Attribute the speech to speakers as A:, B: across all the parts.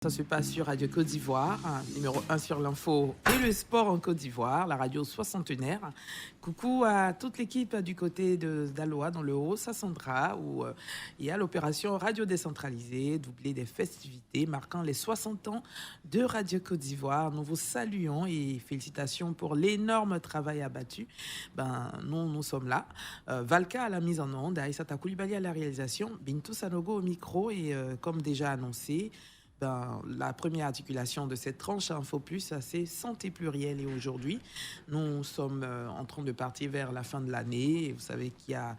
A: Ça se passe sur Radio Côte d'Ivoire, numéro 1 sur l'info et le sport en Côte d'Ivoire, la radio soixantenaire. Coucou à toute l'équipe du côté d'Aloa, dans le Haut-Sassandra, où il y a l'opération Radio décentralisée, doublée des festivités marquant les 60 ans de Radio Côte d'Ivoire. Nous vous saluons et félicitations pour l'énorme travail abattu. Nous sommes là. Valka à la mise en onde, Aïssata Koulibaly à la réalisation, Bintou Sanogo au micro et comme déjà annoncé, la première articulation de cette tranche InfoPlus, c'est santé plurielle. Et aujourd'hui, nous sommes en train de partir vers la fin de l'année. Et vous savez qu'il y a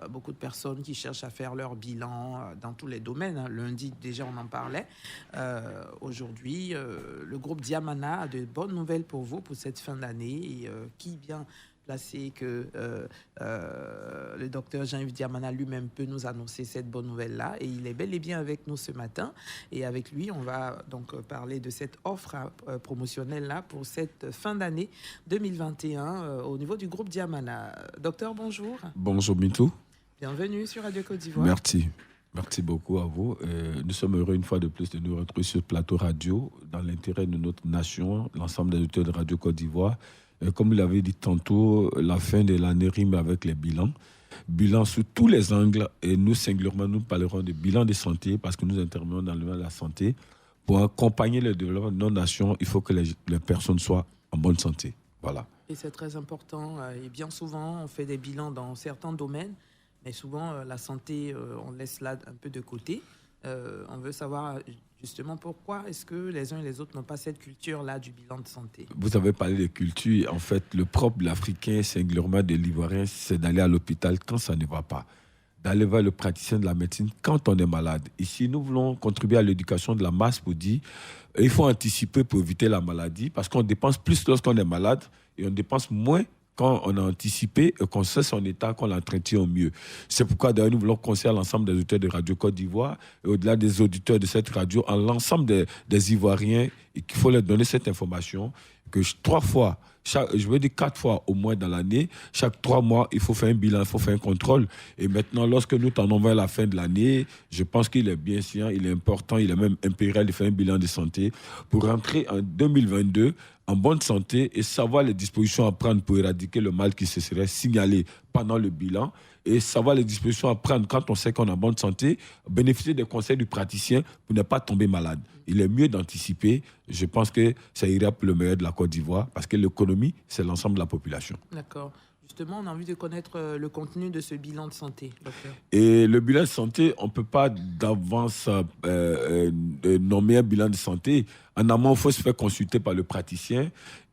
A: beaucoup de personnes qui cherchent à faire leur bilan dans tous les domaines. Lundi, déjà, on en parlait. Aujourd'hui, le groupe Diamana a de bonnes nouvelles pour vous pour cette fin d'année. Et qui bien placé que le docteur Jean-Yves Diamana lui-même peut nous annoncer cette bonne nouvelle-là. Et il est bel et bien avec nous ce matin. Et avec lui, on va donc parler de cette offre promotionnelle-là pour cette fin d'année 2021 au niveau du groupe Diamana. Docteur, bonjour.
B: Bonjour, Bintou.
A: Bienvenue sur Radio Côte d'Ivoire.
B: Merci. Merci beaucoup à vous. Nous sommes heureux une fois de plus de nous retrouver sur ce plateau radio dans l'intérêt de notre nation, l'ensemble des auditeurs de Radio Côte d'Ivoire. Comme il avait dit tantôt, la fin de l'année rime avec les bilans. Bilan sous tous les angles. Et nous, singulièrement, nous parlerons de bilan de santé parce que nous intervenons dans le domaine de la santé. Pour accompagner le développement de nos nations, il faut que les personnes soient en bonne santé. Voilà.
A: Et c'est très important. Et bien souvent, on fait des bilans dans certains domaines. Mais souvent, la santé, on laisse là un peu de côté. On veut savoir justement pourquoi est-ce que les uns et les autres n'ont pas cette culture-là du bilan de santé.
B: Vous avez parlé de culture. En fait, le propre de l'Africain, singulièrement de l'Ivoirien, c'est d'aller à l'hôpital quand ça ne va pas. D'aller voir le praticien de la médecine quand on est malade. Ici, nous voulons contribuer à l'éducation de la masse pour dire il faut anticiper pour éviter la maladie parce qu'on dépense plus lorsqu'on est malade et on dépense moins quand on a anticipé et qu'on sait son état, qu'on l'entretient au mieux. C'est pourquoi d'ailleurs nous voulons conseiller à l'ensemble des auditeurs de Radio Côte d'Ivoire et au-delà des auditeurs de cette radio, à l'ensemble des Ivoiriens, et qu'il faut leur donner cette information que 3 fois, je veux dire 4 fois au moins dans l'année, chaque 3 mois, il faut faire un bilan, il faut faire un contrôle. Et maintenant, lorsque nous tendons vers la fin de l'année, je pense qu'il est bien sûr, il est important, il est même impérial de faire un bilan de santé pour rentrer en 2022 en bonne santé et savoir les dispositions à prendre pour éradiquer le mal qui se serait signalé pendant le bilan et savoir les dispositions à prendre quand on sait qu'on est en bonne santé, bénéficier des conseils du praticien pour ne pas tomber malade. Il est mieux d'anticiper. Je pense que ça ira pour le meilleur de la Côte d'Ivoire parce que l'économie, c'est l'ensemble de la population.
A: D'accord. Justement, on a envie de connaître le contenu de ce bilan de santé, docteur.
B: Et le bilan de santé, on ne peut pas d'avance nommer un bilan de santé. En amont, il faut se faire consulter par le praticien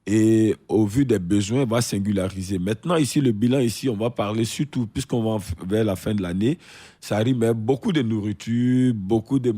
B: et au vu des besoins, on va singulariser. Maintenant, ici, le bilan, on va parler surtout, puisqu'on va vers la fin de l'année, ça rime avec beaucoup de nourriture, beaucoup de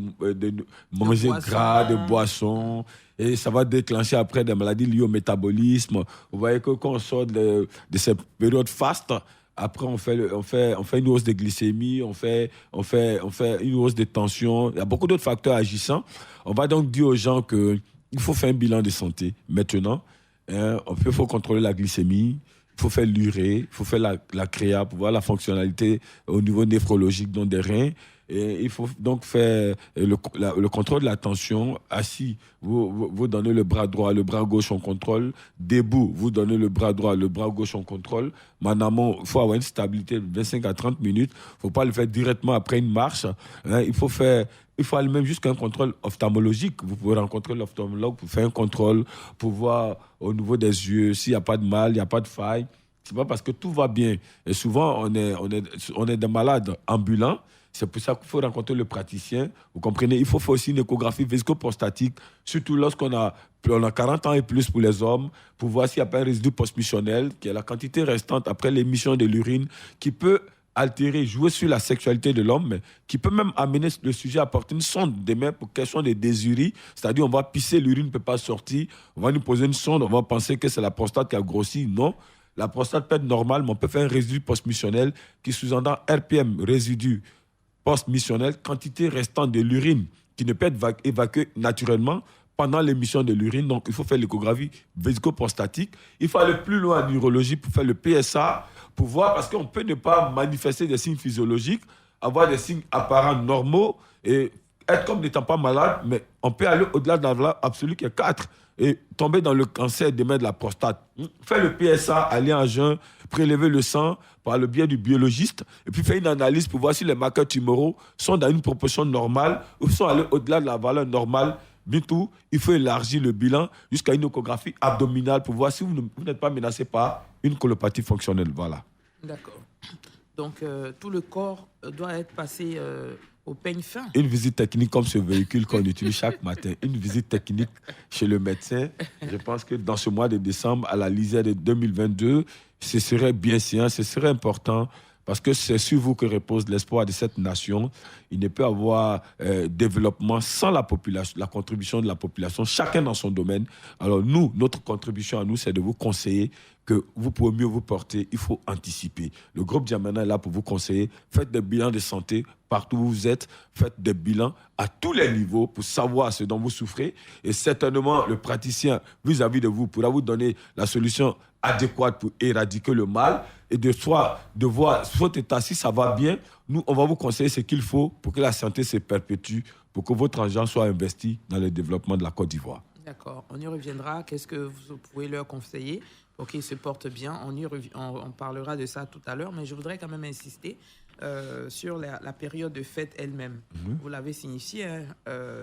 B: manger gras, de boissons. Et ça va déclencher après des maladies liées au métabolisme. Vous voyez que quand on sort de cette période faste, après on fait une hausse de glycémie, on fait une hausse de tension. Il y a beaucoup d'autres facteurs agissants. On va donc dire aux gens qu'il faut faire un bilan de santé maintenant. Il faut contrôler la glycémie. Il faut faire l'urée, il faut faire la créa pour voir la fonctionnalité au niveau néphrologique donc des reins. Et il faut donc faire le contrôle de la tension. Assis, vous donnez le bras droit, le bras gauche, on contrôle. Debout, vous donnez le bras droit, le bras gauche, on contrôle. Mais en amont, il faut avoir une stabilité de 25 à 30 minutes. Il ne faut pas le faire directement après une marche. Il faut aller même jusqu'à un contrôle ophtalmologique. Vous pouvez rencontrer l'ophtalmologue pour faire un contrôle, pour voir au niveau des yeux s'il n'y a pas de mal, il n'y a pas de faille. C'est pas parce que tout va bien. Et souvent, on est des malades ambulants. C'est pour ça qu'il faut rencontrer le praticien. Vous comprenez? Il faut faire aussi une échographie vésico-prostatique, surtout lorsqu'on a 40 ans et plus pour les hommes, pour voir s'il n'y a pas un résidu postmissionnel, qui est la quantité restante après l'émission de l'urine, qui peut altérer, jouer sur la sexualité de l'homme, mais qui peut même amener le sujet à porter une sonde demain pour question de désurie. C'est-à-dire, on va pisser, l'urine ne peut pas sortir. On va nous poser une sonde, on va penser que c'est la prostate qui a grossi. Non. La prostate peut être normale, mais on peut faire un résidu postmissionnel qui sous-entend RPM, résidu post-missionnel, quantité restante de l'urine qui ne peut être évacuée naturellement pendant l'émission de l'urine. Donc, il faut faire l'échographie vésico-prostatique. Il faut aller plus loin en urologie pour faire le PSA, pour voir, parce qu'on peut ne pas manifester des signes physiologiques, avoir des signes apparents normaux et être comme n'étant pas malade, mais on peut aller au-delà de la valeur absolue qui est 4 et tomber dans le cancer demain de la prostate. Faire le PSA, aller en jeûne, prélever le sang par le biais du biologiste et puis faire une analyse pour voir si les marqueurs tumoraux sont dans une proportion normale ou sont allés au-delà de la valeur normale. Bientôt, il faut élargir le bilan jusqu'à une échographie abdominale pour voir si vous n'êtes pas menacé par une colopathie fonctionnelle. Voilà.
A: D'accord. Donc, tout le corps doit être passé au peigne fin.
B: Une visite technique comme ce véhicule qu'on utilise chaque matin, une visite technique chez le médecin. Je pense que dans ce mois de décembre, à la lisière de 2022, ce serait bien sien, ce serait important parce que c'est sur vous que repose l'espoir de cette nation. Il ne peut y avoir développement sans la population, la contribution de la population, chacun dans son domaine. Alors nous, notre contribution à nous, c'est de vous conseiller que vous pouvez mieux vous porter, il faut anticiper. Le groupe Djamena est là pour vous conseiller. Faites des bilans de santé partout où vous êtes. Faites des bilans à tous les niveaux pour savoir ce dont vous souffrez. Et certainement, le praticien vis-à-vis de vous pourra vous donner la solution adéquate pour éradiquer le mal et de voir votre état, si ça va bien. Nous, on va vous conseiller ce qu'il faut pour que la santé se perpétue, pour que votre argent soit investi dans le développement de la Côte d'Ivoire.
A: D'accord, on y reviendra. Qu'est-ce que vous pouvez leur conseiller pour qu'ils se portent bien? On parlera de ça tout à l'heure, mais je voudrais quand même insister sur la période de fête elle-même. Vous l'avez signifié, hein,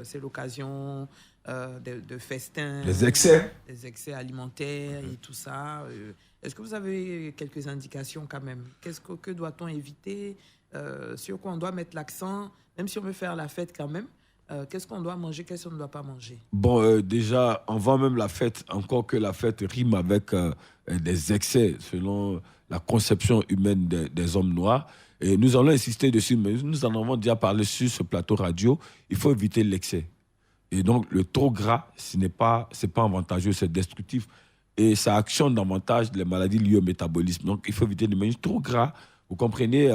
A: c'est l'occasion de festins.
B: Les excès
A: Alimentaires et tout ça. Est-ce que vous avez quelques indications quand même? Que doit-on éviter? Sur quoi on doit mettre l'accent? Même si on veut faire la fête quand même, qu'est-ce qu'on doit manger, qu'est-ce qu'on ne doit pas manger?
B: Bon, déjà, avant même la fête, encore que la fête rime avec des excès selon la conception humaine des hommes noirs. Et nous allons insister dessus, mais nous en avons déjà parlé sur ce plateau radio. Il faut éviter l'excès. Et donc, le trop gras, c'est pas avantageux, c'est destructif. Et ça actionne davantage les maladies liées au métabolisme. Donc, il faut éviter de manger trop gras. Vous comprenez,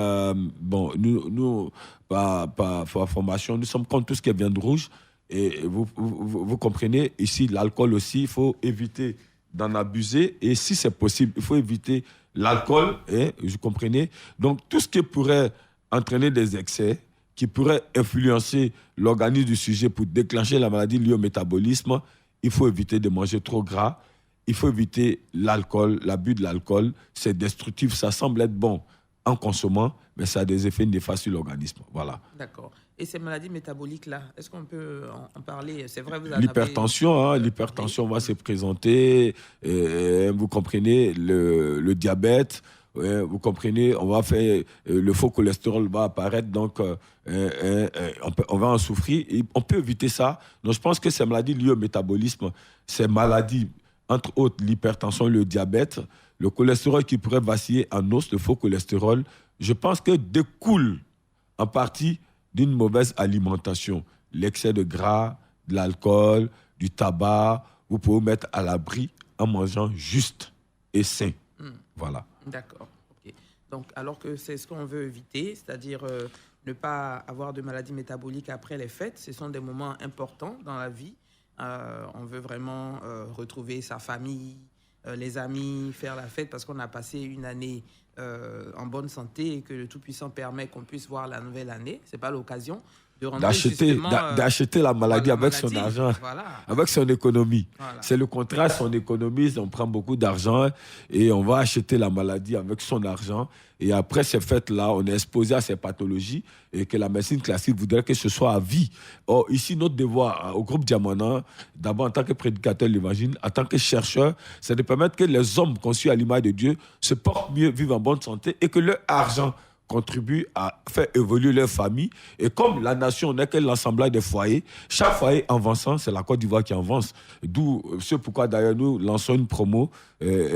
B: bon, nous par formation, nous sommes contre tout ce qui est viande rouge. Et vous comprenez, ici, l'alcool aussi, il faut éviter d'en abuser. Et si c'est possible, il faut éviter l'alcool, vous comprenez. Donc, tout ce qui pourrait entraîner des excès, qui pourrait influencer l'organisme du sujet pour déclencher la maladie liée au métabolisme, il faut éviter de manger trop gras. Il faut éviter l'alcool, l'abus de l'alcool. C'est destructif, ça semble être bon en consommant, mais ça a des effets néfastes sur l'organisme. Voilà.
A: D'accord. Et ces maladies métaboliques-là, est-ce qu'on peut en parler? C'est vrai, vous en
B: l'hypertension,
A: avez...
B: l'hypertension va se présenter. Vous comprenez, le diabète, vous comprenez, on va faire, le faux cholestérol va apparaître, donc on va en souffrir. Et on peut éviter ça. Donc je pense que ces maladies liées au métabolisme, ces maladies, entre autres l'hypertension, le diabète, le cholestérol qui pourrait vaciller en os, le faux cholestérol, je pense que découle en partie d'une mauvaise alimentation. L'excès de gras, de l'alcool, du tabac, vous pouvez vous mettre à l'abri en mangeant juste et sain. Voilà.
A: D'accord. Okay. Donc, alors que c'est ce qu'on veut éviter, c'est-à-dire ne pas avoir de maladies métaboliques après les fêtes, ce sont des moments importants dans la vie. On veut vraiment retrouver sa famille, les amis, faire la fête parce qu'on a passé une année en bonne santé et que le Tout-Puissant permet qu'on puisse voir la nouvelle année. Ce n'est pas l'occasion de rentrer
B: d'acheter la maladie avec son argent,
A: voilà.
B: Avec son économie.
A: Voilà.
B: C'est le contraire, on économise, on prend beaucoup d'argent et on va acheter la maladie avec son argent. Et après ces fêtes-là, on est exposé à ces pathologies et que la médecine classique voudrait que ce soit à vie. Or, ici, notre devoir au groupe Djamena, d'abord en tant que prédicateur de l'évangile, en tant que chercheur, c'est de permettre que les hommes conçus à l'image de Dieu se portent mieux, vivent en bonne santé et que leur argent contribuent à faire évoluer leur famille. Et comme la nation n'est que l'assemblage des foyers, chaque foyer avançant, c'est la Côte d'Ivoire qui avance. D'où ce pourquoi d'ailleurs nous lançons une promo,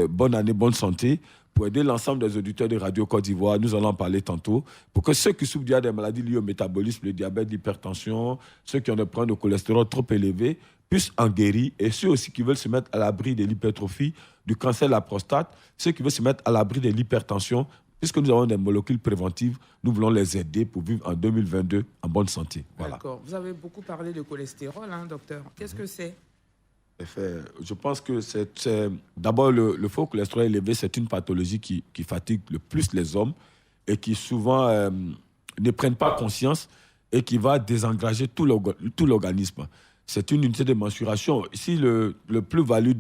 B: bonne année, bonne santé, pour aider l'ensemble des auditeurs de Radio Côte d'Ivoire. Nous allons en parler tantôt, pour que ceux qui souffrent déjà des maladies liées au métabolisme, le diabète, l'hypertension, ceux qui ont des problèmes de cholestérol trop élevés, puissent en guérir. Et ceux aussi qui veulent se mettre à l'abri de l'hypertrophie, du cancer de la prostate, ceux qui veulent se mettre à l'abri de l'hypertension, puisque nous avons des molécules préventives, nous voulons les aider pour vivre en 2022 en bonne santé. Voilà.
A: D'accord. Vous avez beaucoup parlé de cholestérol, hein, docteur. Qu'est-ce que c'est?
B: Je pense que c'est d'abord le faux cholestérol élevé, c'est une pathologie qui fatigue le plus les hommes et qui souvent ne prennent pas conscience et qui va désengager tout l'organisme. C'est une unité de mensuration. Si le plus-value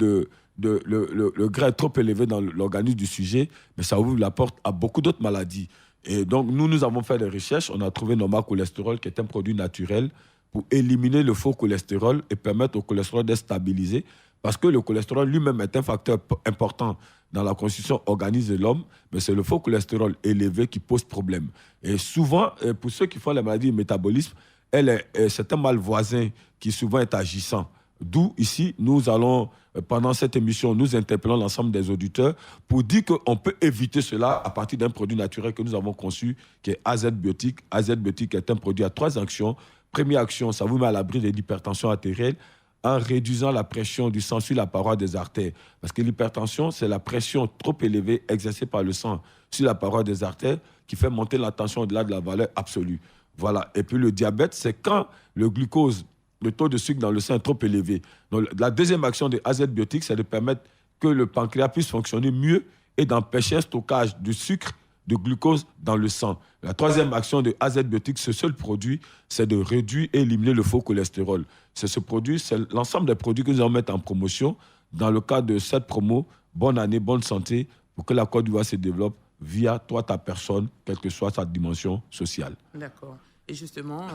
B: le gras est trop élevé dans l'organisme du sujet, mais ça ouvre la porte à beaucoup d'autres maladies. Et donc, nous avons fait des recherches. On a trouvé Normal Cholestérol, qui est un produit naturel pour éliminer le faux cholestérol et permettre au cholestérol d'être stabilisé. Parce que le cholestérol lui-même est un facteur important dans la constitution organique de l'homme, mais c'est le faux cholestérol élevé qui pose problème. Et souvent, pour ceux qui font la maladie du métabolisme, c'est un mal voisin qui souvent est agissant. D'où, ici, nous allons, pendant cette émission, nous interpellons l'ensemble des auditeurs pour dire qu'on peut éviter cela à partir d'un produit naturel que nous avons conçu, qui est AZ Biotique. AZ Biotique est un produit à 3 actions. Première action, ça vous met à l'abri de l'hypertension artérielle en réduisant la pression du sang sur la paroi des artères. Parce que l'hypertension, c'est la pression trop élevée exercée par le sang sur la paroi des artères qui fait monter la tension au-delà de la valeur absolue. Voilà. Et puis le diabète, c'est quand le glucose, le taux de sucre dans le sang est trop élevé. Donc, la deuxième action de AZ Biotique, c'est de permettre que le pancréas puisse fonctionner mieux et d'empêcher un stockage de sucre, de glucose dans le sang. La troisième action de AZ Biotique, ce seul produit, c'est de réduire et éliminer le faux cholestérol. C'est ce produit, c'est l'ensemble des produits que nous allons mettre en promotion dans le cadre de cette promo. Bonne année, bonne santé, pour que la Côte d'Ivoire se développe via toi, ta personne, quelle que soit sa dimension sociale.
A: D'accord. Et justement,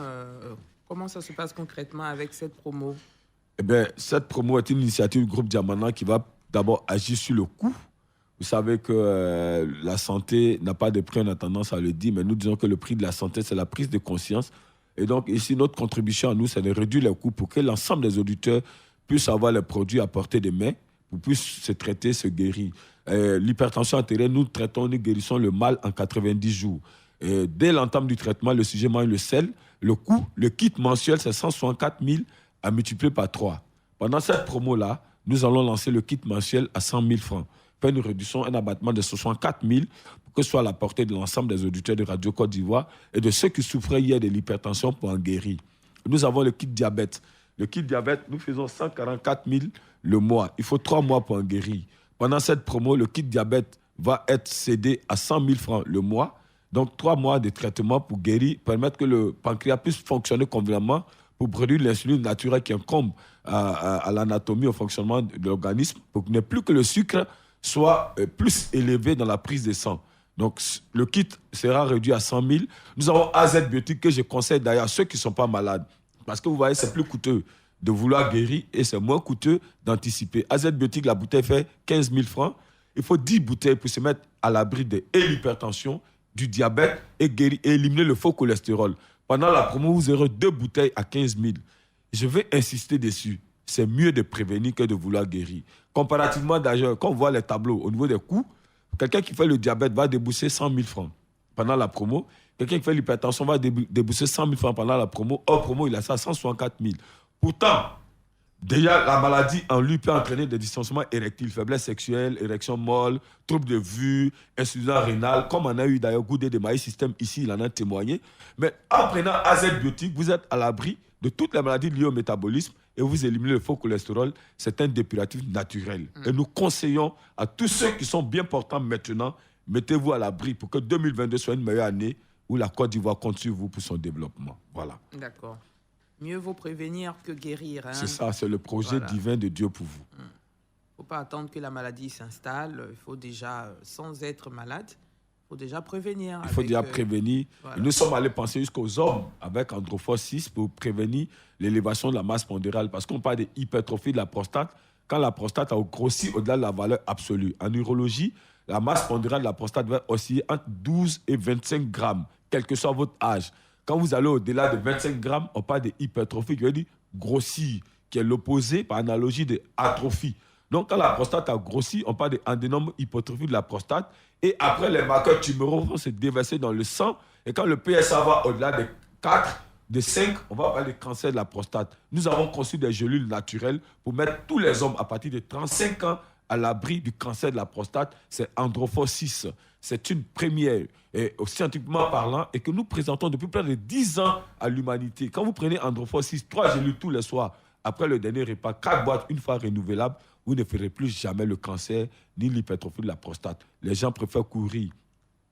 A: comment ça se passe concrètement avec cette promo?
B: Eh bien, cette promo est une initiative du groupe Diamana qui va d'abord agir sur le coût. Vous savez que la santé n'a pas de prix, on a tendance à le dire, mais nous disons que le prix de la santé, c'est la prise de conscience. Et donc, ici, notre contribution à nous, c'est de réduire les coûts pour que l'ensemble des auditeurs puissent avoir les produits à portée de main, pour puissent se traiter, se guérir. L'hypertension artérielle, nous traitons, nous guérissons le mal en 90 jours. Et dès l'entame du traitement, le sujet mange le sel. Le coût, le kit mensuel, c'est 164 000 à multiplier par 3. Pendant cette promo-là, nous allons lancer le kit mensuel à 100 000 francs. Faire une réduction, un abattement de 64 000 pour que ce soit à la portée de l'ensemble des auditeurs de Radio Côte d'Ivoire et de ceux qui souffraient hier de l'hypertension pour en guérir. Nous avons le kit diabète. Le kit diabète, nous faisons 144 000 le mois. Il faut 3 mois pour en guérir. Pendant cette promo, le kit diabète va être cédé à 100 000 francs le mois. Donc, 3 mois de traitement pour guérir, permettre que le pancréas puisse fonctionner convenablement pour produire l'insuline naturelle qui incombe à l'anatomie, au fonctionnement de l'organisme, pour qu'il n'y ait plus que le sucre soit plus élevé dans la prise de sang. Donc, le kit sera réduit à 100 000. Nous avons AZ Biotique que je conseille d'ailleurs à ceux qui ne sont pas malades. Parce que vous voyez, c'est plus coûteux de vouloir guérir et c'est moins coûteux d'anticiper. AZ Biotique, la bouteille fait 15 000 francs. Il faut 10 bouteilles pour se mettre à l'abri de l'hypertension, du diabète et guérir et éliminer le faux cholestérol. Pendant la promo, vous aurez 2 bouteilles à 15 000. Je vais insister dessus. C'est mieux de prévenir que de vouloir guérir. Comparativement, d'ailleurs, quand on voit les tableaux au niveau des coûts, quelqu'un qui fait le diabète va débourser 100 000 francs pendant la promo. Quelqu'un qui fait l'hypertension va débourser 100 000 francs pendant la promo. Hors promo, il a ça à 164 000. Pourtant, déjà, la maladie en lui peut entraîner des dysfonctionnements érectiles, faiblesse sexuelle, érection molle, troubles de vue, insuffisance rénale, comme on a eu d'ailleurs Goudé de Maïs Système ici, il en a témoigné. Mais en prenant AZ Biotique, vous êtes à l'abri de toutes les maladies liées au métabolisme et vous éliminez le faux cholestérol. C'est un dépuratif naturel. Et nous conseillons à tous ceux qui sont bien portants maintenant, mettez-vous à l'abri pour que 2022 soit une meilleure année où la Côte d'Ivoire compte sur vous pour son développement. Voilà.
A: D'accord. Mieux vaut prévenir que guérir. Hein.
B: C'est ça, c'est le projet divin de Dieu pour vous.
A: Il ne faut pas attendre que la maladie s'installe. Il faut déjà, sans être malade, il faut déjà prévenir.
B: Il faut déjà prévenir. Voilà. Nous sommes allés penser jusqu'aux hommes avec Androphos 6 pour prévenir l'élévation de la masse pondérale. Parce qu'on parle d'hypertrophie de la prostate quand la prostate a grossi au-delà de la valeur absolue. En urologie, la masse pondérale de la prostate va osciller entre 12 et 25 grammes, quel que soit votre âge. Quand vous allez au-delà de 25 grammes, on parle d'hypertrophie, qui veut dire grossir, qui est l'opposé par analogie de atrophie. Donc, quand la prostate a grossi, on parle d'adénome hypertrophie de la prostate. Et après, les marqueurs tumoraux vont se déverser dans le sang. Et quand le PSA va au-delà de 4, de 5, on va parler de cancer de la prostate. Nous avons conçu des gélules naturelles pour mettre tous les hommes à partir de 35 ans à l'abri du cancer de la prostate. C'est Androphos 6. C'est une première, scientifiquement parlant, et que nous présentons depuis près de 10 ans à l'humanité. Quand vous prenez Androphos 6, 3 gélules tous les soirs, après le dernier repas, 4 boîtes, une fois renouvelables, vous ne ferez plus jamais le cancer ni l'hypertrophie de la prostate. Les gens préfèrent courir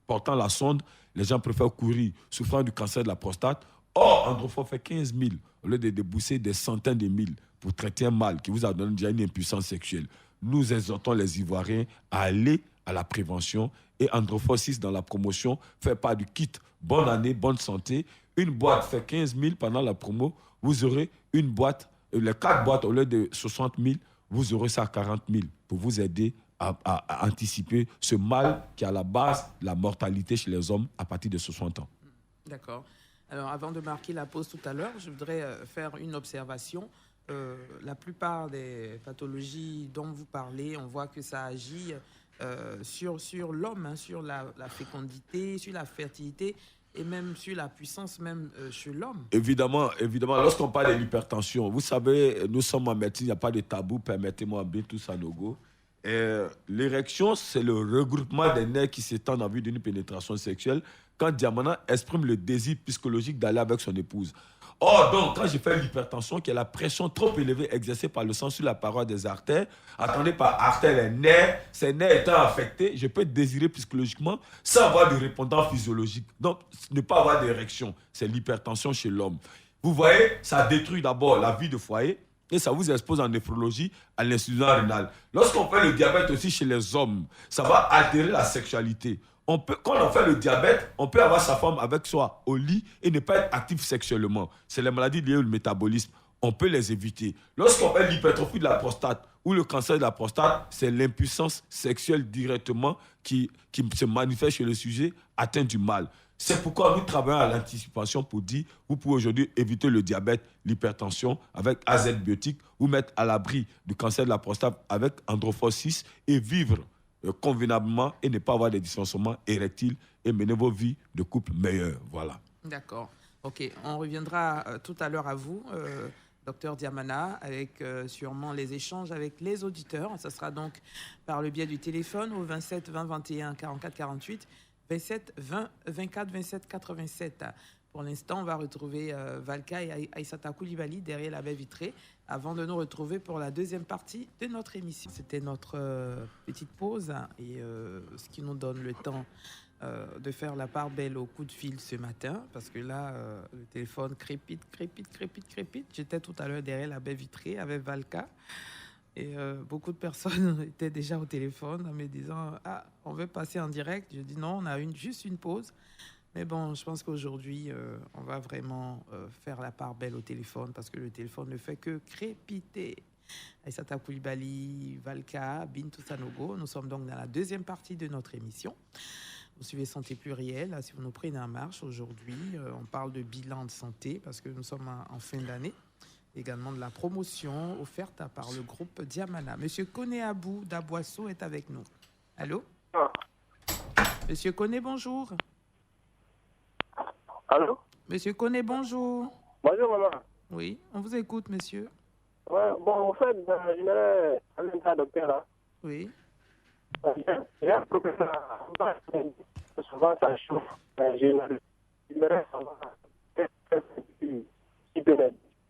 B: portant la sonde, les gens préfèrent courir souffrant du cancer de la prostate Or, Androphore fait 15 000 au lieu de débourser des centaines de mille pour traiter un mal qui vous a donné déjà une impuissance sexuelle. Nous exhortons les Ivoiriens à aller à la prévention et Androphore 6 dans la promotion fait part du kit bonne année, bonne santé. Une boîte fait 15 000 pendant la promo. Vous aurez une boîte, les 4 boîtes au lieu de 60 000, vous aurez ça à 40 000 pour vous aider à anticiper ce mal qui est à la base de la mortalité chez les hommes à partir de 60 ans.
A: D'accord. Alors, avant de marquer la pause tout à l'heure, je voudrais faire une observation. La plupart des pathologies dont vous parlez, on voit que ça agit sur l'homme, hein, sur la fécondité, sur la fertilité et même sur la puissance même chez l'homme.
B: Évidemment, lorsqu'on parle de l'hypertension, vous savez, nous sommes en médecine, il n'y a pas de tabou, permettez-moi bien tout ça, Nogo. L'érection, c'est le regroupement des nerfs qui s'étendent en vue d'une pénétration sexuelle quand Diamana exprime le désir psychologique d'aller avec son épouse. Or, donc, quand j'ai fait l'hypertension, qui est la pression trop élevée exercée par le sang sur la paroi des artères, attendez par artères les nerfs, ces nerfs étant affectés, je peux désirer psychologiquement sans avoir de répondant physiologique. Donc, ne pas avoir d'érection, c'est l'hypertension chez l'homme. Vous voyez, ça détruit d'abord la vie de foyer, et ça vous expose en néphrologie à l'insuffisance rénale. Lorsqu'on fait le diabète aussi chez les hommes, ça va altérer la sexualité. Quand on fait le diabète, on peut avoir sa femme avec soi au lit et ne pas être actif sexuellement. C'est les maladies liées au métabolisme. On peut les éviter. Lorsqu'on fait l'hypertrophie de la prostate ou le cancer de la prostate, c'est l'impuissance sexuelle directement qui se manifeste chez le sujet atteint du mal. C'est pourquoi nous travaillons à l'anticipation pour dire vous pouvez aujourd'hui éviter le diabète, l'hypertension avec AZ biotique, vous mettre à l'abri du cancer de la prostate avec Androphore 6 et vivre convenablement et ne pas avoir des dysfonctionnements érectiles et mener vos vies de couple meilleures. Voilà.
A: D'accord. OK. On reviendra tout à l'heure à vous, docteur Diamana, avec sûrement les échanges avec les auditeurs. Ça sera donc par le biais du téléphone au 27 20 21 44 48, 27 20 24 27 87. Pour l'instant, on va retrouver Valka et Aïssata Koulibaly derrière la baie vitrée avant de nous retrouver pour la deuxième partie de notre émission. C'était notre petite pause et ce qui nous donne le temps de faire la part belle au coup de fil ce matin parce que là, le téléphone crépite. J'étais tout à l'heure derrière la baie vitrée avec Valka et beaucoup de personnes étaient déjà au téléphone en me disant « Ah, on veut passer en direct ». Je dis « Non, on a juste une pause ». Mais bon, je pense qu'aujourd'hui, on va vraiment faire la part belle au téléphone parce que le téléphone ne fait que crépiter. Aïssata Koulibaly, Valka, Bintou Sanogo, nous sommes donc dans la deuxième partie de notre émission. Vous suivez Santé Plurielle. Si vous nous prenez en marche aujourd'hui, on parle de bilan de santé parce que nous sommes en fin d'année. Également de la promotion offerte par le groupe Diamana. Monsieur Koné Abou d'Aboisseau est avec nous. Allô? Monsieur Koné, bonjour.
C: Allô?
A: Monsieur Koné, bonjour.
C: Bonjour, maman.
A: Oui, on vous écoute, monsieur.
C: Ouais, bon, en fait, j'aimerais aller à un docteur là.
A: Oui.
C: J'ai un problème là. Souvent, ça chauffe. J'aimerais savoir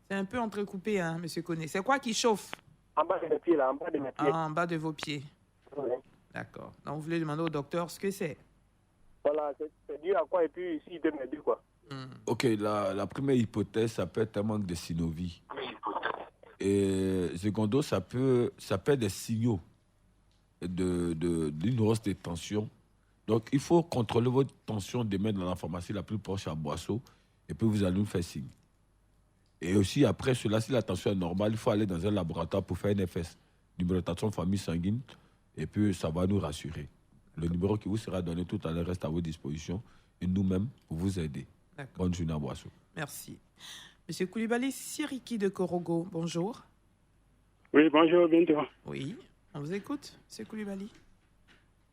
A: C'est un peu entrecoupé, hein, monsieur Koné. C'est quoi qui chauffe?
C: En bas de mes pieds, là, en bas de mes pieds.
A: En bas de vos pieds.
C: Oui.
A: D'accord. Donc, vous voulez demander au docteur ce que c'est?
C: Voilà, c'est dû à quoi et puis ici, il peut m'aider, quoi.
B: Ok, la première hypothèse, ça peut être un manque de synovie. Et secondo, ça peut être des signaux d'une hausse de tension. Donc, il faut contrôler votre tension demain dans la pharmacie la plus proche à Boisseau et puis vous allez nous faire signe. Et aussi, après cela, si la tension est normale, il faut aller dans un laboratoire pour faire un FS, numérotation de famille sanguine, et puis ça va nous rassurer. Le numéro qui vous sera donné tout à l'heure reste à votre disposition et nous-mêmes pour vous aider.
A: D'accord.
B: Bonne journée à Boisseau.
A: Merci. Monsieur Koulibaly Siriki de Korogo, bonjour.
D: Oui, bonjour, Bintou.
A: Oui, on vous écoute, monsieur Koulibaly.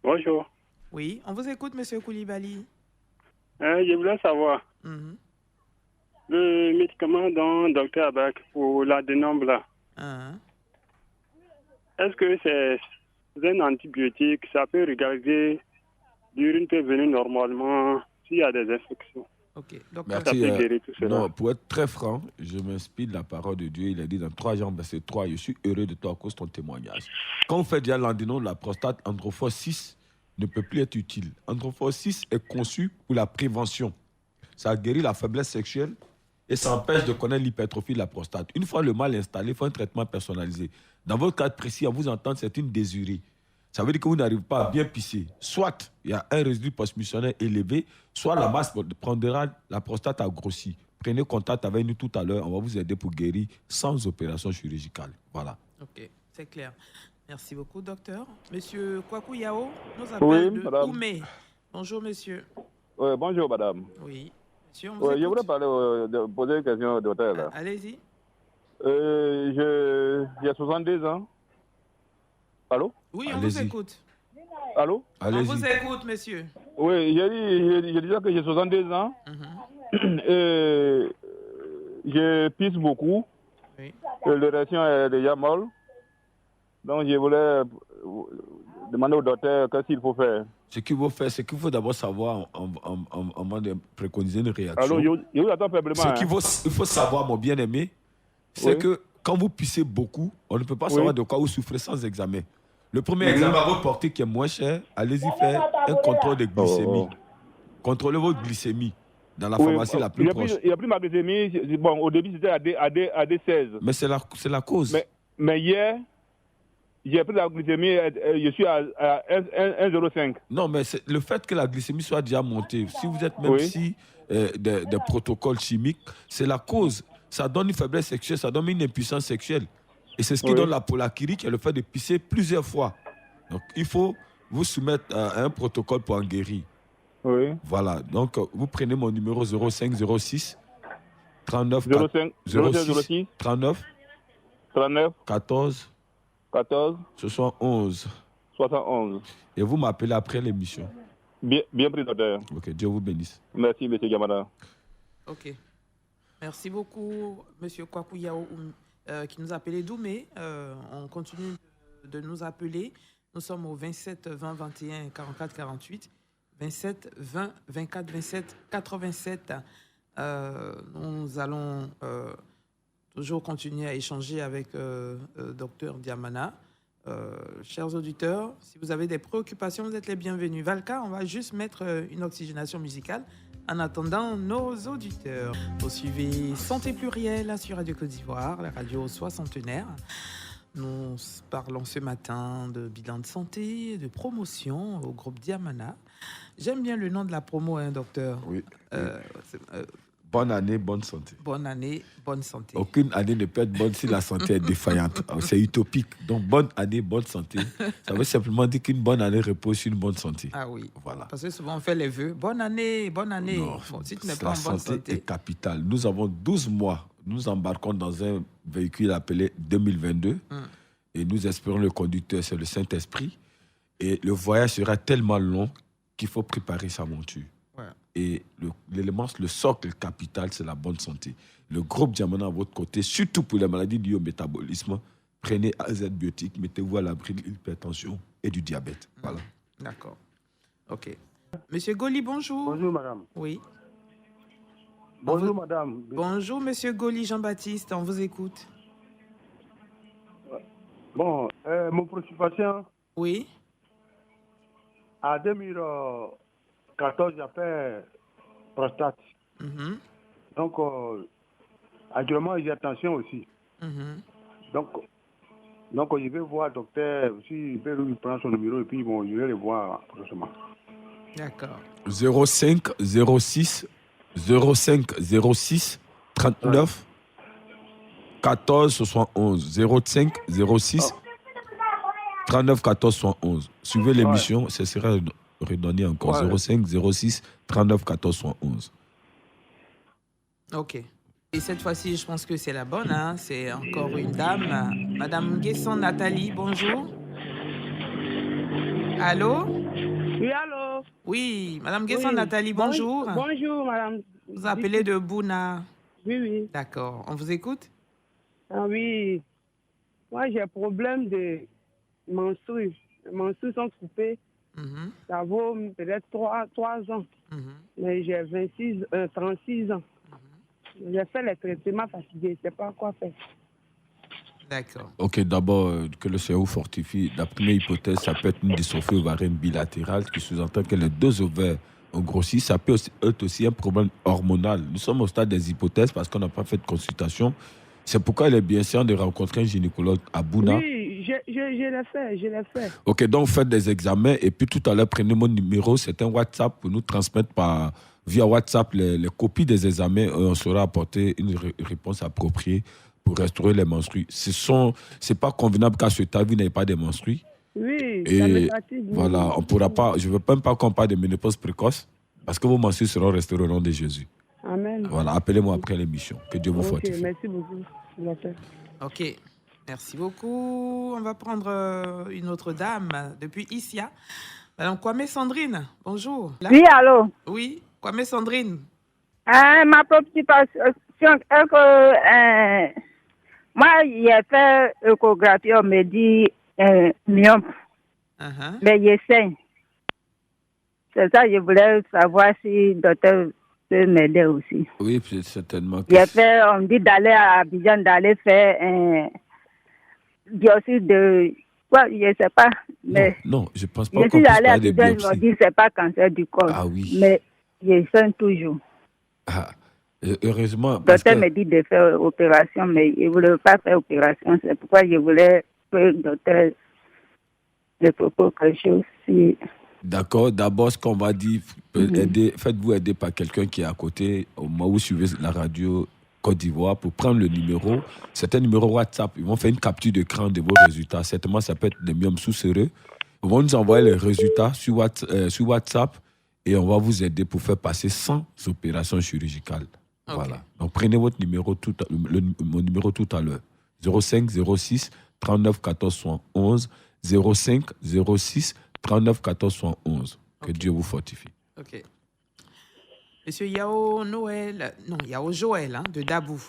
D: Bonjour.
A: Oui, on vous écoute, monsieur Koulibaly.
D: Je voulais savoir, le médicament dont le docteur Abak pour l'adénome là, est-ce que c'est un antibiotique? Ça peut regarder, l'urine peut venir normalement s'il y a des infections.
A: Ok, donc
B: Merci.
D: Ça peut guérir tout cela.
B: Non, pour être très franc, je m'inspire de la parole de Dieu. Il a dit dans 3 Jean, verset 3, je suis heureux de toi à cause de ton témoignage. Quand on fait déjà l'andénome de la prostate, Androphore 6 ne peut plus être utile. Androphore 6 est conçu pour la prévention. Ça guérit la faiblesse sexuelle, et ça empêche de connaître l'hypertrophie de la prostate. Une fois le mal installé, il faut un traitement personnalisé. Dans votre cas précis, à vous entendre, c'est une désurée. Ça veut dire que vous n'arrivez pas à bien pisser. Soit il y a un résidu postmissionnaire élevé, soit la masse pondérale, la prostate a grossi. Prenez contact avec nous tout à l'heure, on va vous aider pour guérir sans opération chirurgicale. Voilà.
A: Ok, c'est clair. Merci beaucoup, docteur. Monsieur Kwaku Yao nous appelle de
E: madame.
A: Oumé. Bonjour, monsieur.
E: Oui, bonjour, madame.
A: Oui, monsieur, on vous
E: Je
A: écoute.
E: voudrais poser une question au docteur. Là.
A: Allez-y.
E: J'ai 62 ans. Allô?
A: Oui, on
B: Allez-y.
A: vous écoute.
E: Allô?
A: On
B: Allez-y.
A: vous écoute, monsieur.
E: Oui, j'ai dit que j'ai 62 ans.
A: Mhm.
E: Je pisse beaucoup.
A: Oui.
E: L'érection est déjà molle. Donc, je voulais demander au docteur qu'est-ce qu'il faut faire.
B: Ce qu'il faut faire, c'est qu'il faut d'abord savoir, avant de préconiser une réaction.
E: Allô, je vous attends faiblement.
B: Ce qu'il faut savoir, mon bien-aimé, c'est
E: Oui.
B: que quand vous pissez beaucoup, on ne peut pas savoir de quoi vous souffrez sans examen. Le premier examen à votre portée qui est moins cher, allez-y faire un contrôle de glycémie. Contrôlez votre glycémie dans la pharmacie la plus proche.
E: Il a pris ma glycémie. Bon, au début, c'était à D16.
B: Mais c'est la cause.
E: Mais hier, j'ai pris la glycémie, je suis à 1,05.
B: Non, mais c'est le fait que la glycémie soit déjà montée, si vous êtes même si des protocoles chimiques, c'est la cause. Ça donne une faiblesse sexuelle, ça donne une impuissance sexuelle. Et c'est ce qui donne la polachyrie, qui est le fait de pisser plusieurs fois. Donc, il faut vous soumettre à un protocole pour en guérir.
E: Oui.
B: Voilà. Donc, vous prenez mon numéro 0506 39
E: 05 06
B: 39
E: 39
B: 14
E: 14
B: 71.
E: 71.
B: Et vous m'appelez après l'émission.
E: Bien pris, docteur.
B: Ok, Dieu vous bénisse.
E: Merci, M. Gamada.
A: Ok. Merci beaucoup, monsieur Kwaku Yao, qui nous a appelé Doumé. On continue de nous appeler. Nous sommes au 27 20 21 44 48. 27 20 24 27 87. Nous allons toujours continuer à échanger avec Dr Diamana. Chers auditeurs, si vous avez des préoccupations, vous êtes les bienvenus. Valka, on va juste mettre une oxygénation musicale en attendant nos auditeurs. Vous suivez Santé Plurielle sur Radio Côte d'Ivoire, la radio soixantenaire. Nous parlons ce matin de bilan de santé, de promotion au groupe Diamana. J'aime bien le nom de la promo, hein, docteur.
B: Oui. Bonne année, bonne santé.
A: Bonne année, bonne santé.
B: Aucune année ne peut être bonne si la santé est défaillante. C'est utopique. Donc, bonne année, bonne santé. Ça veut simplement dire qu'une bonne année repose sur une bonne santé.
A: Ah oui.
B: Voilà.
A: Parce que souvent on fait les vœux. Bonne année, bonne année.
B: Non,
A: Bon, si tu n'es
B: la
A: pas en bonne
B: santé
A: santé.
B: est capitale. Nous avons 12 mois. Nous embarquons dans un véhicule appelé 2022. Et nous espérons le conducteur, c'est le Saint-Esprit. Et le voyage sera tellement long qu'il faut préparer sa monture.
A: Ouais.
B: Et l'élément, le socle capital, c'est la bonne santé. Le groupe Diamana à votre côté, surtout pour les maladies liées au métabolisme, prenez AZ Biotique, mettez-vous à l'abri de l'hypertension et du diabète. Voilà.
A: D'accord. OK. Monsieur Goli, bonjour.
C: Bonjour, madame.
A: Oui.
C: Bonjour, madame.
A: Bonjour, monsieur Goli Jean-Baptiste, on vous écoute.
C: Bon, mon préoccupation,
A: Oui.
C: en 2014, j'ai fait prostate.
A: Mhm.
C: Donc, actuellement, j'ai attention aussi.
A: Mhm.
C: Donc, je vais voir le docteur, si il peut lui prendre son numéro et puis bon, je vais le voir prochainement.
A: D'accord.
B: 05 06 39 14 71. 05 06 39 14 71. Suivez l'émission, ce sera redonné encore. 05 06 39 14 71.
A: OK. Et cette fois-ci, je pense que c'est la bonne. Hein. C'est encore une dame. Madame Guesson Nathalie, bonjour. Allô?
F: Oui, allô?
A: Oui, Madame Guesson
F: Oui.
A: Nathalie, bonjour.
F: Bonjour, madame.
A: Vous appelez de Bouna.
F: Oui, oui.
A: D'accord. On vous écoute?
F: Ah oui. Moi, j'ai un problème de menstrues. Les menstrues sont coupées.
A: Mhm.
F: Ça vaut peut-être 3 ans.
A: Mhm.
F: Mais j'ai 36 ans. J'ai fait les traitements fatigués. Je ne sais pas quoi faire.
A: D'accord.
B: Ok, d'abord, que le cerveau fortifie. La première hypothèse, ça peut être une dystrophie ovarienne bilatérale qui sous-entend que les deux ovaires on grossit. Ça peut être aussi un problème hormonal. Nous sommes au stade des hypothèses parce qu'on n'a pas fait de consultation. C'est pourquoi il est bien sûr de rencontrer un gynécologue à Bouna.
F: Oui, je l'ai fait.
B: Ok, donc faites des examens et puis tout à l'heure, prenez mon numéro. C'est un WhatsApp pour nous transmettre via WhatsApp les copies des examens et on saura apporter une réponse appropriée pour restaurer les menstrues. C'est pas convenable qu'à ce stade, vous n'ayez pas de menstrues.
F: Oui, ça
B: Et
F: me fatigue.
B: voilà, on pourra pas, je ne veux même pas qu'on parle de ménopause précoce parce que vos menstrues seront restaurées au nom de Jésus.
F: Amen.
B: Voilà, appelez-moi après l'émission. Que Dieu vous fortifie.
F: Merci beaucoup.
A: Ok, merci beaucoup. On va prendre une autre dame depuis Issia. Madame Kwame Sandrine, bonjour. Là?
G: Oui, allô?
A: Oui, Kwame Sandrine.
G: Ma préoccupation est que moi, j'ai fait échographie, on me dit myope, mais je saigne. C'est ça, je voulais savoir si le docteur peut m'aider aussi.
B: Oui, certainement.
G: On me dit d'aller à Abidjan, d'aller faire un biopsie de... Quoi, je ne sais pas. Mais
B: non, je ne pense pas
G: je
B: qu'on
G: suis
B: puisse
G: allée à
B: parler de
G: Abidjan,
B: biopsie.
G: ils m'ont dit que ce n'est pas cancer du corps.
B: Ah oui.
G: Mais je saigne toujours.
B: Ah, heureusement.
G: Le docteur me dit de faire opération, mais il ne voulait pas faire opération. C'est pourquoi je voulais que le docteur me propose quelque chose. Si...
B: D'accord. D'abord, ce qu'on va dire, faites-vous aider par quelqu'un qui est à côté, au moment où vous suivez la radio Côte d'Ivoire, pour prendre le numéro. C'est un numéro WhatsApp. Ils vont faire une capture d'écran de vos résultats. Certainement, ça peut être des myomes sous-séreux. Ils vont nous envoyer les résultats sur WhatsApp et on va vous aider pour faire passer sans opération chirurgicale. Okay. Voilà. Donc, prenez votre numéro, mon numéro tout à l'heure. 05 06 39 14 71 05 06 39 14 71. Que Dieu vous fortifie.
A: Ok. Monsieur Yao Joël de Dabou.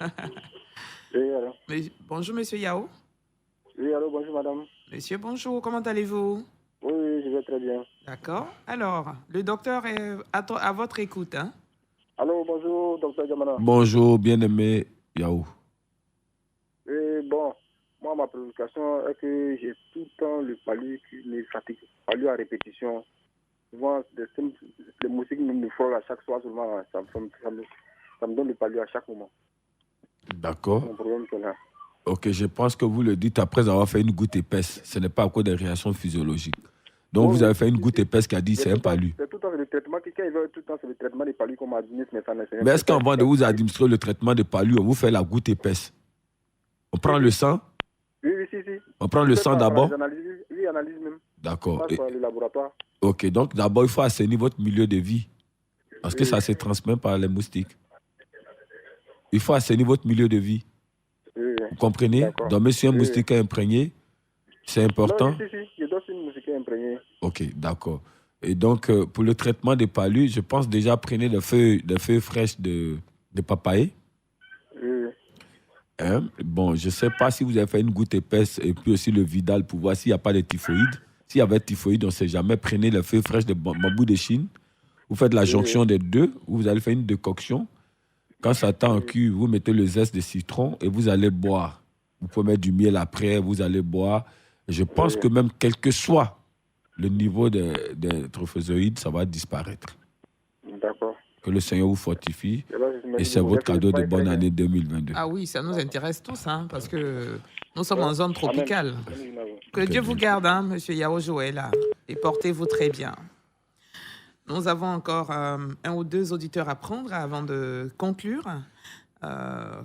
H: Oui, alors.
A: Bonjour, monsieur Yao.
H: Oui, allô, bonjour, madame.
A: Monsieur, bonjour, comment allez-vous?
H: Oui, je vais très bien.
A: D'accord. Alors, le docteur est à votre écoute. Hein?
H: Allô, bonjour, docteur Diamana.
B: Bonjour, bien-aimé Yao.
H: Bon, moi, ma préoccupation est que j'ai tout le temps le palu qui me fatigue. Palu à répétition. Souvent, les musiques me frôlent à chaque soir, seulement, ça me donne le palu à chaque moment.
B: D'accord.
H: C'est mon problème, c'est là.
B: Ok, je pense que vous le dites après avoir fait une goutte épaisse. Ce n'est pas à cause des réactions physiologiques. Donc, vous avez fait une goutte épaisse qui a dit c'est un palu.
H: C'est tout le temps le traitement. Quelqu'un veut tout le temps, c'est le traitement des palus qu'on m'administre, mais ça ne sert.
B: Mais est-ce qu'avant de vous administrer le traitement de palu, on vous fait la goutte épaisse? On prend le sang?
H: Oui, si.
B: On prend le sang d'abord?
H: Oui, analyse même.
B: D'accord.
H: Le laboratoire.
B: Ok, donc d'abord, il faut assainir votre milieu de vie. Parce que ça se transmet par les moustiques. Il faut assainir votre milieu de vie.
H: Oui.
B: Vous comprenez? Dormir sur un moustique imprégné, c'est important.
H: Non, si. Je dors sur une moustique imprégnée.
B: Ok, d'accord. Et donc, pour le traitement des palus, je pense déjà prenez des feuilles fraîches de papaye.
H: Oui.
B: Hein? Bon, je ne sais pas si vous avez fait une goutte épaisse et puis aussi le Vidal pour voir s'il n'y a pas de typhoïde. S'il y avait typhoïde, on ne sait jamais. Prenez les feuilles fraîches de bambou de Chine. Vous faites la jonction des deux. Vous allez faire une décoction. Quand ça tend en cul, vous mettez le zeste de citron et vous allez boire. Vous pouvez mettre du miel après, vous allez boire. Et je pense que même quel que soit le niveau des trophozoïdes, ça va disparaître.
H: D'accord.
B: Que le Seigneur vous fortifie. Et c'est votre cadeau de bonne année 2022.
A: Ah oui, ça nous intéresse tous, hein, parce que nous sommes en zone tropicale. Que Dieu vous garde, hein, monsieur Yao Joël, et portez-vous très bien. Nous avons encore un ou deux auditeurs à prendre avant de conclure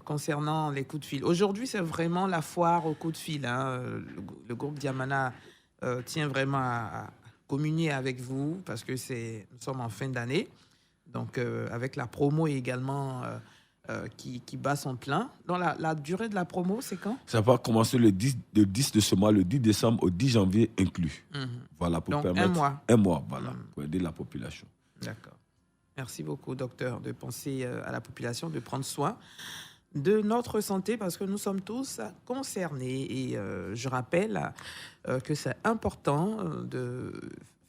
A: concernant les coups de fil. Aujourd'hui, c'est vraiment la foire aux coups de fil. Hein. Le groupe Diamana tient vraiment à communier avec vous parce que nous sommes en fin d'année. Donc, avec la promo également qui bat son plein. Donc, la durée de la promo, c'est quand? Ça va commencer le 10 de ce mois, le 10 décembre au 10 janvier inclus. Voilà, pour donc, permettre... Un mois, voilà, pour aider la population. D'accord. Merci beaucoup, docteur, de penser à la population, de prendre soin de notre santé parce que nous sommes tous concernés. Et je rappelle que c'est important de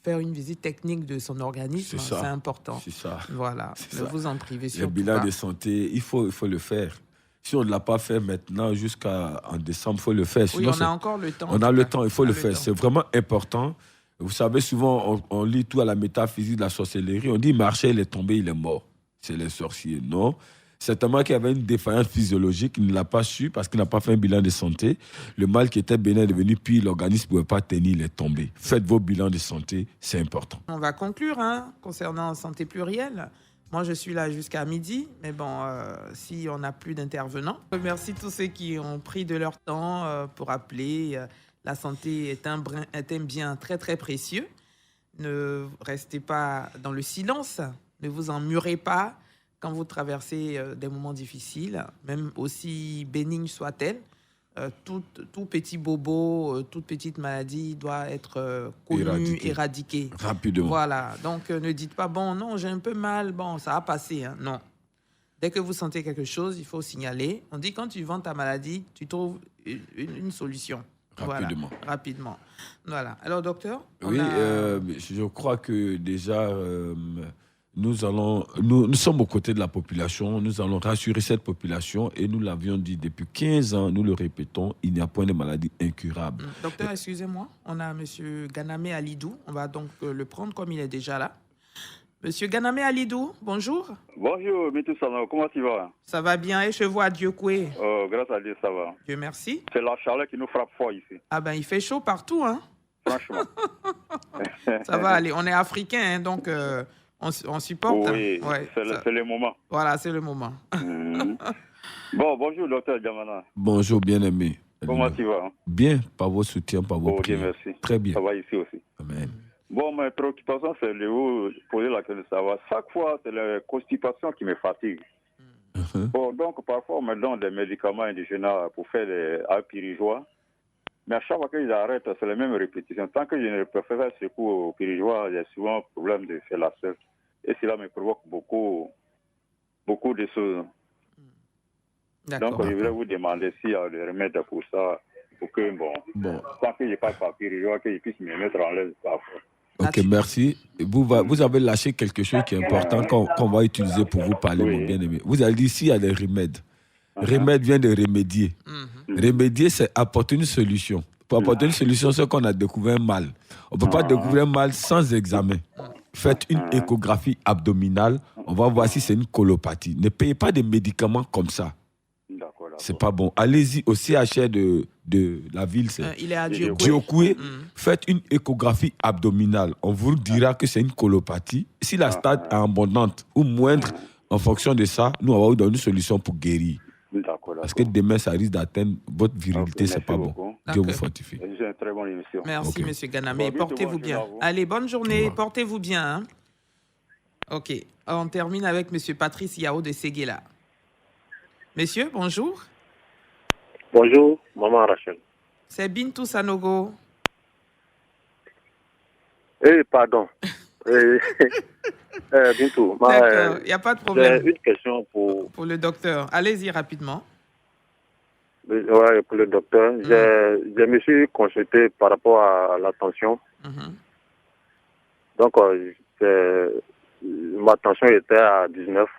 A: faire une visite technique de son organisme. C'est important. C'est ça. Voilà. Ne vous en privez surtout pas. Le bilan de santé, il faut le faire. Si on ne l'a pas fait maintenant jusqu'en décembre, il faut le faire. Sinon, on a encore le temps. On a le temps, il faut le faire. C'est vraiment important.
B: Vous savez, souvent, on lit tout à la métaphysique de la sorcellerie. On dit, il marchait, il est tombé, il est mort. C'est les sorciers. Non. Certainement qu'il y avait une défaillance physiologique, il ne l'a pas su parce qu'il n'a pas fait un bilan de santé. Le mal qui était bénin est devenu pire, l'organisme ne pouvait pas tenir, il est tombé. Faites vos bilans de santé, c'est important.
A: On va conclure concernant santé plurielle. Moi, je suis là jusqu'à midi, mais bon, si on n'a plus d'intervenants. Je remercie tous ceux qui ont pris de leur temps pour appeler. La santé est un bien très, très précieux. Ne restez pas dans le silence, ne vous emmurez pas quand vous traversez des moments difficiles, même aussi bénignes soient-elles. Tout petit bobo, toute petite maladie doit être connu, éradiqué.
B: Rapidement.
A: Voilà, donc ne dites pas, bon, non, j'ai un peu mal, bon, ça va passer. Non. Dès que vous sentez quelque chose, il faut signaler. On dit, quand tu vends ta maladie, tu trouves une solution.
B: Rapidement.
A: Voilà, rapidement. Voilà. Alors, docteur
B: Oui, je crois que déjà, nous sommes aux côtés de la population, nous allons rassurer cette population et nous l'avions dit depuis 15 ans, nous le répétons, il n'y a point de maladie incurable.
A: Docteur, excusez-moi, on a M. Ganame Alidou, on va donc le prendre comme il est déjà là. Monsieur Ganame Alidou, bonjour.
E: Bonjour, Mitou Sano, comment tu vas?
A: Ça va bien et je vois Dieu Koué.
E: Oh, grâce à Dieu, ça va.
A: Dieu merci.
E: C'est la chaleur qui nous frappe fort ici.
A: Ah ben, il fait chaud partout, hein.
E: Franchement.
A: Ça va aller, on est africains, donc on supporte.
E: Oui,
A: ouais,
E: c'est le moment.
A: Voilà, c'est le moment.
E: Bon, bonjour, docteur Diamana.
B: Bonjour, bien-aimé.
E: Comment tu vas?
B: Bien, par vos soutiens, par vos prières.
E: Dieu merci.
B: Très bien.
E: Ça va ici aussi.
B: Amen.
E: Bon, ma préoccupation, c'est de vous poser la question de savoir. Chaque fois, c'est la constipation qui me fatigue. Bon, donc, parfois, on me donne des médicaments indigènes pour faire des pirigeois. Mais à chaque fois que j'arrête, c'est la même répétition. Tant que je ne peux faire secours au pirigeois, il y a souvent un problème de faire la selle. Et cela me provoque beaucoup de choses. Donc, je voulais vous demander s'il y a des remèdes pour ça, pour que, bon. Tant que je passe par pirigeois, que je puisse me mettre en l'aise parfois.
B: Ok, merci. Vous avez lâché quelque chose qui est important qu'on va utiliser pour vous parler, mon bien-aimé. Vous avez dit s'il y a des remèdes. Remède vient de remédier. Remédier, c'est apporter une solution. Pour apporter une solution, c'est qu'on a découvert un mal. On ne peut pas découvrir un mal sans examen. Faites une échographie abdominale. On va voir si c'est une colopathie. Ne payez pas des médicaments comme ça. C'est pas bon. Allez-y au CHR de la ville.
A: Il est à
B: Diokoué. Faites une échographie abdominale. On vous dira que c'est une colopathie. Si la stade est abondante ou moindre, en fonction de ça, nous, on va vous donner une solution pour guérir. Parce que demain, ça risque d'atteindre votre virilité, c'est pas bon. Dieu vous fortifie.
E: C'est une très bonne émission.
A: Merci, M. Ganame. Portez-vous bien. Allez, bonne journée. Portez-vous bien. Ok. On termine avec M. Patrice Yao de Séguéla. Monsieur, bonjour.
I: Bonjour, maman Rachel.
A: C'est Bintou Sanogo.
I: Pardon. Bintou.
A: D'accord, il n'y a pas de problème.
I: J'ai une question
A: pour le docteur. Allez-y rapidement.
I: Oui, pour le docteur. Je me suis consulté par rapport à la tension. Donc, ma tension était à 19.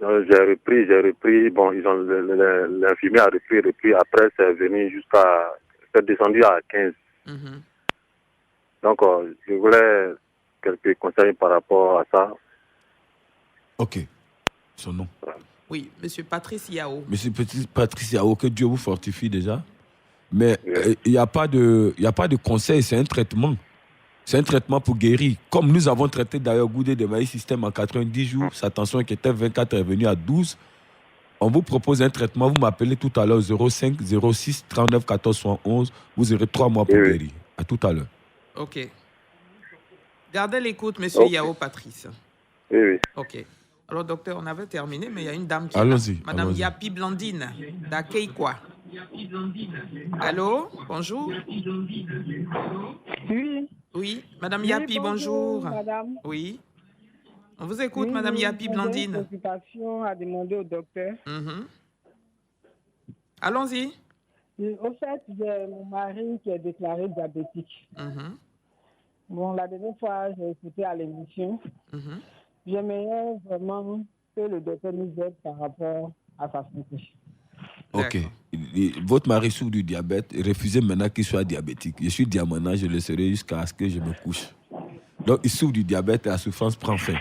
I: J'ai repris. Bon, l'infirmier a repris. Après, c'est descendu à 15. Donc, je voulais quelques conseils par rapport à ça.
B: Ok. Son nom.
A: Oui, Monsieur Patrice Yao.
B: Monsieur Patrice Yao, que Dieu vous fortifie déjà. Mais il n'y a pas de conseil, c'est un traitement. C'est un traitement pour guérir. Comme nous avons traité d'ailleurs Goudé de Maïs Système en 90 jours, sa tension qui était 24 est revenue à 12. On vous propose un traitement. Vous m'appelez tout à l'heure 05 06 39 14 71. Vous aurez 3 mois pour guérir. À tout à l'heure.
A: Ok. Gardez l'écoute, Monsieur Yao Patrice.
I: Oui.
A: Ok. Alors, docteur, on avait terminé, mais il y a une dame qui
B: allons-y,
A: Madame
B: allons-y.
A: Yapi Blandine, d'Akeikwa. Allô, bonjour. Oui, Madame Yapi, bonjour.
F: Madame.
A: Oui. On vous écoute, Madame Yapi Blandine.
F: J'ai une consultation à demander au docteur.
A: Allons-y.
F: Au fait, j'ai mon mari qui est déclaré diabétique. Bon, la dernière fois, j'ai écouté à l'émission. J'aimerais vraiment que le docteur nous aide par rapport à sa santé.
B: Ok. votre mari souffre du diabète, refusez maintenant qu'il soit diabétique. Je suis diamana, je le serai jusqu'à ce que je me couche. Donc, il souffre du diabète et la souffrance prend fin.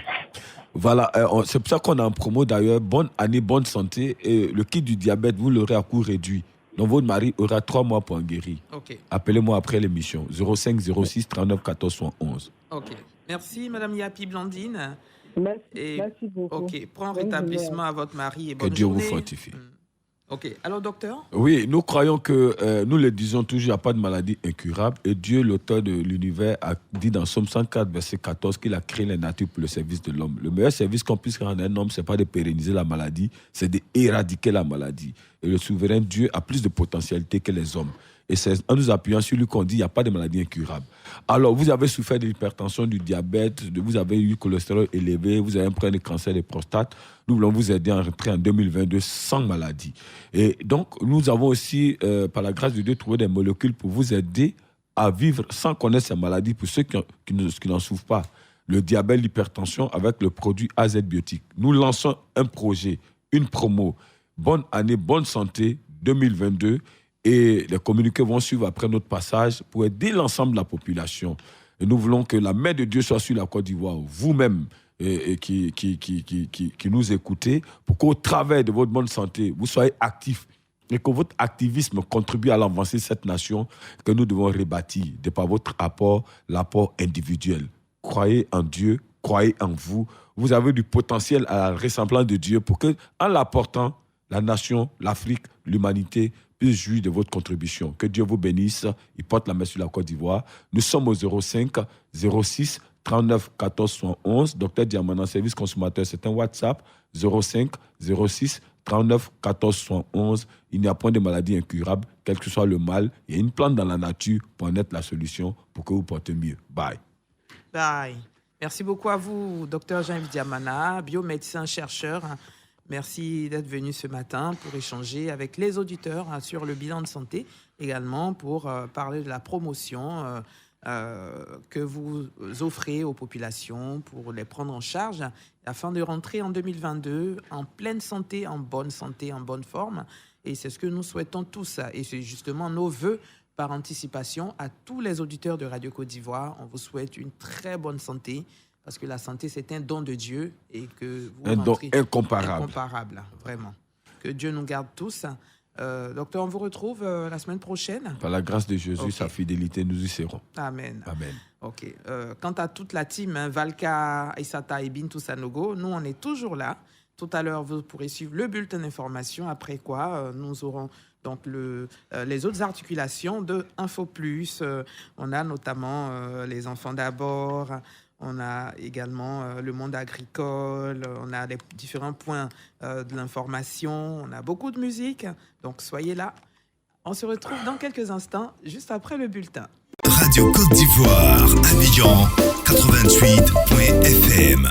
B: Voilà, c'est pour ça qu'on a en promo d'ailleurs, bonne année, bonne santé. Et le kit du diabète, vous l'aurez à coût réduit. Donc, votre mari aura 3 mois pour en guérir.
A: Okay.
B: Appelez-moi après l'émission. 05 06 39 14 71.
A: OK. Merci, Madame Yapi Blandine.
F: Merci beaucoup.
A: OK. Prends rétablissement à votre mari et bonne
B: Que Dieu
A: journée.
B: vous fortifie.
A: OK. Alors, docteur?
B: Oui, nous croyons que, nous le disons toujours, il n'y a pas de maladie incurable. Et Dieu, l'auteur de l'univers, a dit dans Somme 104, verset 14, qu'il a créé la nature pour le service de l'homme. Le meilleur service qu'on puisse rendre à un homme, ce n'est pas de pérenniser la maladie, c'est d'éradiquer la maladie. Et le souverain Dieu a plus de potentialité que les hommes. Et c'est en nous appuyant sur lui qu'on dit qu'il n'y a pas de maladie incurable. Alors, vous avez souffert de l'hypertension, du diabète, vous avez eu le cholestérol élevé, vous avez un problème de cancer de prostate. Nous voulons vous aider à rentrer en 2022 sans maladie. Et donc, nous avons aussi, par la grâce de Dieu, trouvé des molécules pour vous aider à vivre sans connaître ces maladies pour ceux qui n'en souffrent pas. Le diabète, l'hypertension avec le produit AZ Biotique. Nous lançons un projet, une promo. Bonne année, bonne santé 2022. Et les communiqués vont suivre après notre passage pour aider l'ensemble de la population. Et nous voulons que la main de Dieu soit sur la Côte d'Ivoire. Vous-même qui nous écoutez, pour qu'au travers de votre bonne santé, vous soyez actifs et que votre activisme contribue à l'avancée de cette nation que nous devons rebâtir de par votre apport, l'apport individuel. Croyez en Dieu, croyez en vous. Vous avez du potentiel à la ressemblance de Dieu pour que, en l'apportant, la nation, l'Afrique, l'humanité puisse jouir de votre contribution. Que Dieu vous bénisse. Il porte la main sur la Côte d'Ivoire. Nous sommes au 05 06 39 14 71. Docteur Diamana, service consommateur, c'est un WhatsApp. 05 06 39 14 71. Il n'y a point de maladie incurable, quel que soit le mal. Il y a une plante dans la nature pour en être la solution pour que vous portez mieux. Bye.
A: Bye. Merci beaucoup à vous, docteur Jean-Yves Diamana, biomédecin, chercheur. Merci d'être venu ce matin pour échanger avec les auditeurs sur le bilan de santé, également pour parler de la promotion que vous offrez aux populations pour les prendre en charge afin de rentrer en 2022 en pleine santé, en bonne forme. Et c'est ce que nous souhaitons tous. Et c'est justement nos vœux par anticipation à tous les auditeurs de Radio Côte d'Ivoire. On vous souhaite une très bonne santé. Parce que la santé, c'est un don de Dieu et que vous
B: un don incomparable.
A: Incomparable, vraiment. Que Dieu nous garde tous. Docteur, on vous retrouve la semaine prochaine.
B: Par la grâce de Jésus, sa fidélité, nous y serons.
A: Amen.
B: Amen.
A: OK. Quant à toute la team, Valka, Isata et Bintou Sanogo, nous, on est toujours là. Tout à l'heure, vous pourrez suivre le bulletin d'information. Après quoi, nous aurons donc les autres articulations de Info Plus. On a notamment les enfants d'abord. On a également le monde agricole, on a les différents points de l'information, on a beaucoup de musique, donc soyez là. On se retrouve dans quelques instants, juste après le bulletin.
J: Radio Côte d'Ivoire, Abidjan, 88.fm.